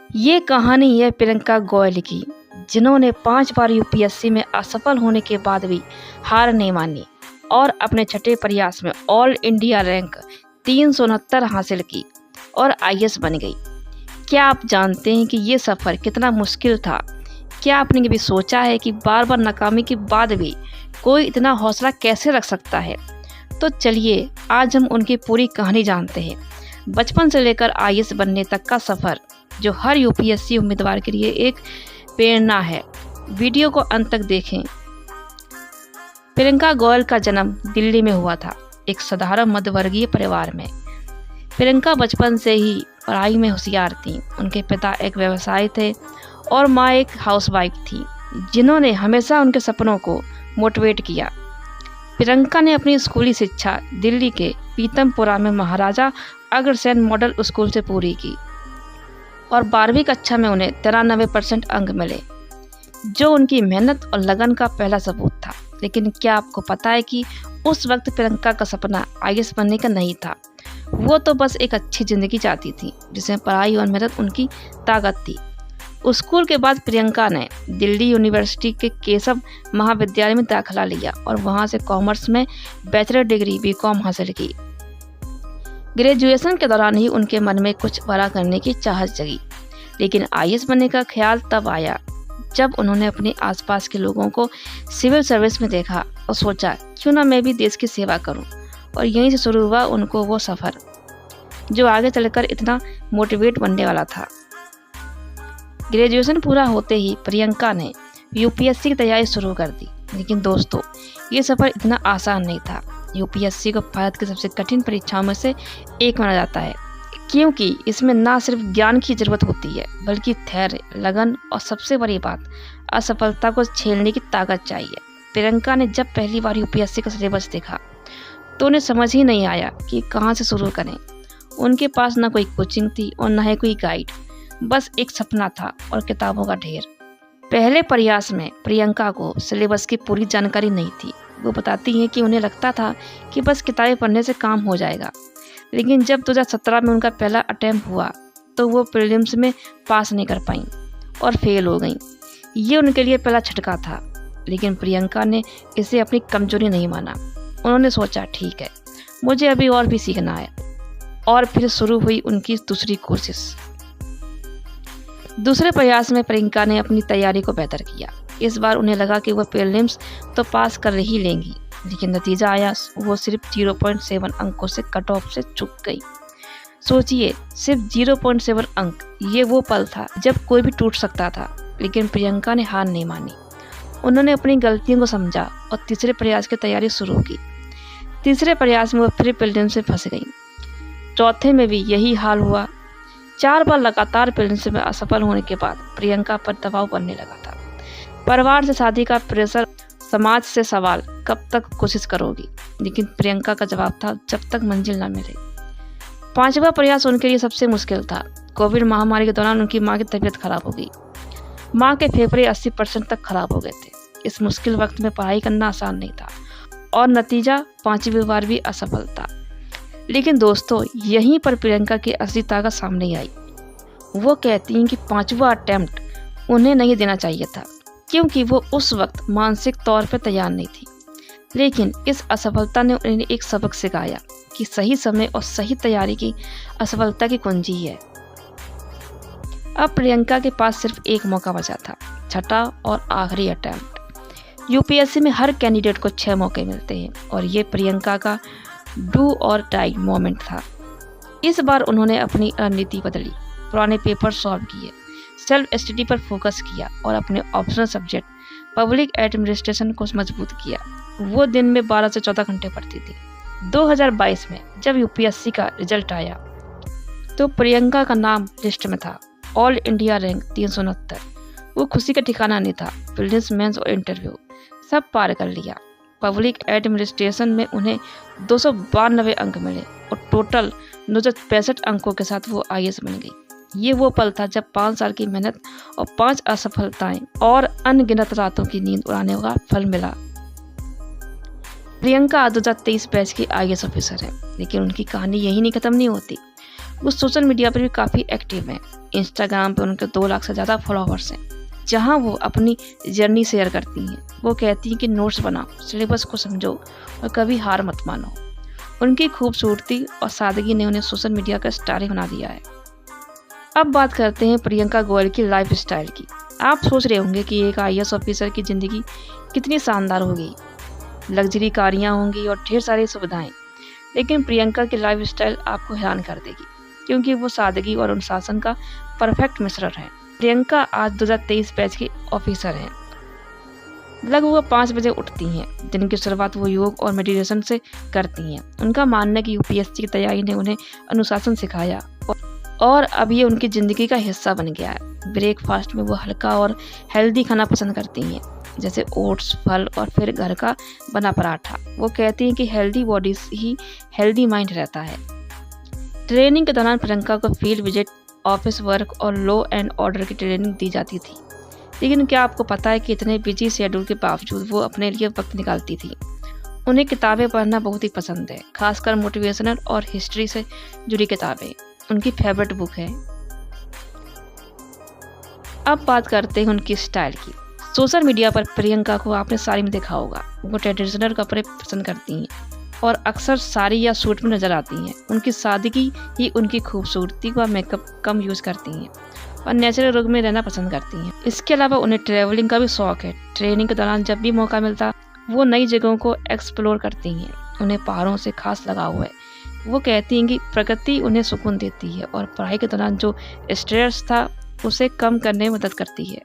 ये कहानी है प्रियंका गोयल की, जिन्होंने 5 बार यूपीएससी में असफल होने के बाद भी हार नहीं मानी और अपने छठे प्रयास में ऑल इंडिया रैंक 369 हासिल की और आईएएस बन गई। क्या आप जानते हैं कि ये सफ़र कितना मुश्किल था? क्या आपने कभी सोचा है कि बार बार नाकामी के बाद भी कोई इतना हौसला कैसे रख सकता है? तो चलिए आज हम उनकी पूरी कहानी जानते हैं। बचपन से लेकर आईएएस बनने तक का सफ़र जो हर यूपीएससी उम्मीदवार के लिए एक प्रेरणा है। वीडियो को अंत तक देखें। प्रियंका गोयल का जन्म दिल्ली में हुआ था, एक साधारण मध्यवर्गीय परिवार में। प्रियंका बचपन से ही पढ़ाई में होशियार थी। उनके पिता एक व्यवसायी थे और माँ एक हाउसवाइफ थी, जिन्होंने हमेशा उनके सपनों को मोटिवेट किया। प्रियंका ने अपनी स्कूली शिक्षा दिल्ली के पीतमपुरा में महाराजा अग्रसेन मॉडल स्कूल से पूरी की और 12वीं कक्षा में उन्हें 93% अंक मिले, जो उनकी मेहनत और लगन का पहला सबूत था। लेकिन क्या आपको पता है कि उस वक्त प्रियंका का सपना आईएएस बनने का नहीं था। वो तो बस एक अच्छी ज़िंदगी चाहती थी, जिसमें पढ़ाई और मेहनत उनकी ताकत थी। स्कूल के बाद प्रियंका ने दिल्ली यूनिवर्सिटी के केशव महाविद्यालय में दाखिला लिया और वहां से कॉमर्स में बैचलर डिग्री बीकॉम हासिल की। ग्रेजुएशन के दौरान ही उनके मन में कुछ बड़ा करने की चाहत जगी, लेकिन आईएएस बनने का ख्याल तब आया जब उन्होंने अपने आसपास के लोगों को सिविल सर्विस में देखा और सोचा क्यों ना मैं भी देश की सेवा करूं। और यहीं से शुरू हुआ उनको वो सफ़र जो आगे चलकर इतना मोटिवेट बनने वाला था। ग्रेजुएशन पूरा होते ही प्रियंका ने यूपीएससी की तैयारी शुरू कर दी। लेकिन दोस्तों, ये सफ़र इतना आसान नहीं था। यूपीएससी को भारत की सबसे कठिन परीक्षाओं में से एक माना जाता है, क्योंकि इसमें ना सिर्फ ज्ञान की ज़रूरत होती है, बल्कि धैर्य, लगन और सबसे बड़ी बात, असफलता को झेलने की ताकत चाहिए। प्रियंका ने जब पहली बार यूपीएससी का सिलेबस देखा तो उन्हें समझ ही नहीं आया कि कहाँ से शुरू करें। उनके पास ना कोई कोचिंग थी और ना ही कोई गाइड, बस एक सपना था और किताबों का ढेर। पहले प्रयास में प्रियंका को सिलेबस की पूरी जानकारी नहीं थी। वो बताती हैं कि उन्हें लगता था कि बस किताबें पढ़ने से काम हो जाएगा। लेकिन जब 2017 में उनका पहला अटेम्प्ट हुआ तो वो प्रीलिम्स में पास नहीं कर पाई और फेल हो गई। ये उनके लिए पहला झटका था, लेकिन प्रियंका ने इसे अपनी कमजोरी नहीं माना। उन्होंने सोचा ठीक है, मुझे अभी और भी सीखना है। और फिर शुरू हुई उनकी दूसरी कोशिश। दूसरे प्रयास में प्रियंका ने अपनी तैयारी को बेहतर किया। इस बार उन्हें लगा कि वह प्रीलिम्स तो पास कर ही लेंगी, लेकिन नतीजा आया वो सिर्फ 0.7 अंकों से कट ऑफ से चूक गई। सोचिए, सिर्फ 0.7 अंक। ये वो पल था जब कोई भी टूट सकता था, लेकिन प्रियंका ने हार नहीं मानी। उन्होंने अपनी गलतियों को समझा और तीसरे प्रयास की तैयारी शुरू की। तीसरे प्रयास में वह फिर प्रीलिम्स में फंस गई। चौथे में भी यही हाल हुआ। 4 बार लगातार प्रीलिम्स में असफल होने के बाद प्रियंका पर दबाव बनने लगा था। परिवार से शादी का प्रेशर, समाज से सवाल, कब तक कोशिश करोगी? लेकिन प्रियंका का जवाब था, जब तक मंजिल ना मिले। 5वां प्रयास उनके लिए सबसे मुश्किल था। कोविड महामारी के दौरान उनकी मां की तबीयत खराब हो गई। मां के फेफड़े 80% तक खराब हो गए थे। इस मुश्किल वक्त में पढ़ाई करना आसान नहीं था और नतीजा 5वीं बार भी असफल था। लेकिन दोस्तों, यहीं पर प्रियंका की असली ताकत सामने आई। वो कहती हैं कि 5वां अटेम्प्ट उन्हें नहीं देना चाहिए था, क्योंकि वो उस वक्त मानसिक तौर पर तैयार नहीं थी। लेकिन इस असफलता ने उन्हें एक सबक सिखाया कि सही समय और सही तैयारी की असफलता की कुंजी है। अब प्रियंका के पास सिर्फ एक मौका बचा था, छठा और आखिरी अटेम्प्ट। यूपीएससी में हर कैंडिडेट को 6 मौके मिलते हैं और ये प्रियंका का डू और डाई मोमेंट था। इस बार उन्होंने अपनी रणनीति बदली, पुराने पेपर सॉल्व किए, सेल्फ स्टडी पर फोकस किया और अपने ऑप्शनल सब्जेक्ट पब्लिक एडमिनिस्ट्रेशन को मजबूत किया। वो दिन में 12 से 14 घंटे पढ़ती थी। 2022 में जब यूपीएससी का रिजल्ट आया तो प्रियंका का नाम लिस्ट में था, ऑल इंडिया रैंक 369। वो खुशी का ठिकाना नहीं था। प्रीलिम्स, मेंस और इंटरव्यू सब पार कर लिया। पब्लिक एडमिनिस्ट्रेशन में उन्हें 292 अंक मिले और टोटल 965 अंकों के साथ वो आईएएस बन गई। ये वो पल था जब 5 साल की मेहनत और 5 असफलताएं और अनगिनत रातों की नींद उड़ाने का फल मिला। प्रियंका 2023 बैच की आईएएस ऑफिसर है, लेकिन उनकी कहानी यही नहीं खत्म नहीं होती। वो सोशल मीडिया पर भी काफ़ी एक्टिव हैं। इंस्टाग्राम पे उनके 2 लाख से ज़्यादा फॉलोवर्स हैं, जहाँ वो अपनी जर्नी शेयर करती हैं। वो कहती हैं कि नोट्स बनाओ, सिलेबस को समझो और कभी हार मत मानो। उनकी खूबसूरती और सादगी ने उन्हें सोशल मीडिया का स्टार ही बना दिया है। अब बात करते हैं प्रियंका गोयल की लाइफ स्टाइल की। आप सोच रहे होंगे कि एक IAS ऑफिसर की ज़िंदगी कितनी शानदार होगी, लग्जरी कारियाँ होंगी और ढेर सारी सुविधाएं। लेकिन प्रियंका की लाइफ स्टाइल आपको हैरान कर देगी, क्योंकि वो सादगी और अनुशासन का परफेक्ट मिश्रण है। प्रियंका आज 2023 बैच की ऑफिसर हैं। लगभग वो 5 बजे उठती हैं। दिन की शुरुआत वो योग और मेडिटेशन से करती हैं। उनका मानना है कि UPSC की तैयारी ने उन्हें अनुशासन सिखाया और अब ये उनकी ज़िंदगी का हिस्सा बन गया है। ब्रेकफास्ट में वो हल्का और हेल्दी खाना पसंद करती हैं, जैसे ओट्स, फल और फिर घर का बना पराठा। वो कहती हैं कि हेल्दी बॉडी ही हेल्दी माइंड रहता है। ट्रेनिंग के दौरान प्रियंका को फील्ड विजिट, ऑफिस वर्क और लॉ एंड ऑर्डर की ट्रेनिंग दी जाती थी। लेकिन क्या आपको पता है कि इतने बिजी शेड्यूल के बावजूद वो अपने लिए वक्त निकालती थी। उन्हें किताबें पढ़ना बहुत ही पसंद है, खासकर मोटिवेशनल और हिस्ट्री से जुड़ी किताबें उनकी फेवरेट बुक है। अब बात करते हैं उनकी स्टाइल की। सोशल मीडिया पर प्रियंका को आपने साड़ी में देखा होगा। वो ट्रेडिशनल कपड़े पसंद करती हैं और अक्सर साड़ी या सूट में नजर आती हैं। उनकी सादगी ही उनकी खूबसूरती व मेकअप कम यूज करती हैं और नेचुरल लुक में रहना पसंद करती हैं। इसके अलावा उन्हें ट्रैवलिंग का भी शौक है। ट्रेनिंग के दौरान जब भी मौका मिलता वो नई जगहों को एक्सप्लोर करती हैं। उन्हें पहाड़ों से खास लगाव है। वो कहती हैं कि प्रकृति उन्हें सुकून देती है और पढ़ाई के दौरान जो स्ट्रेस था उसे कम करने में मदद करती है।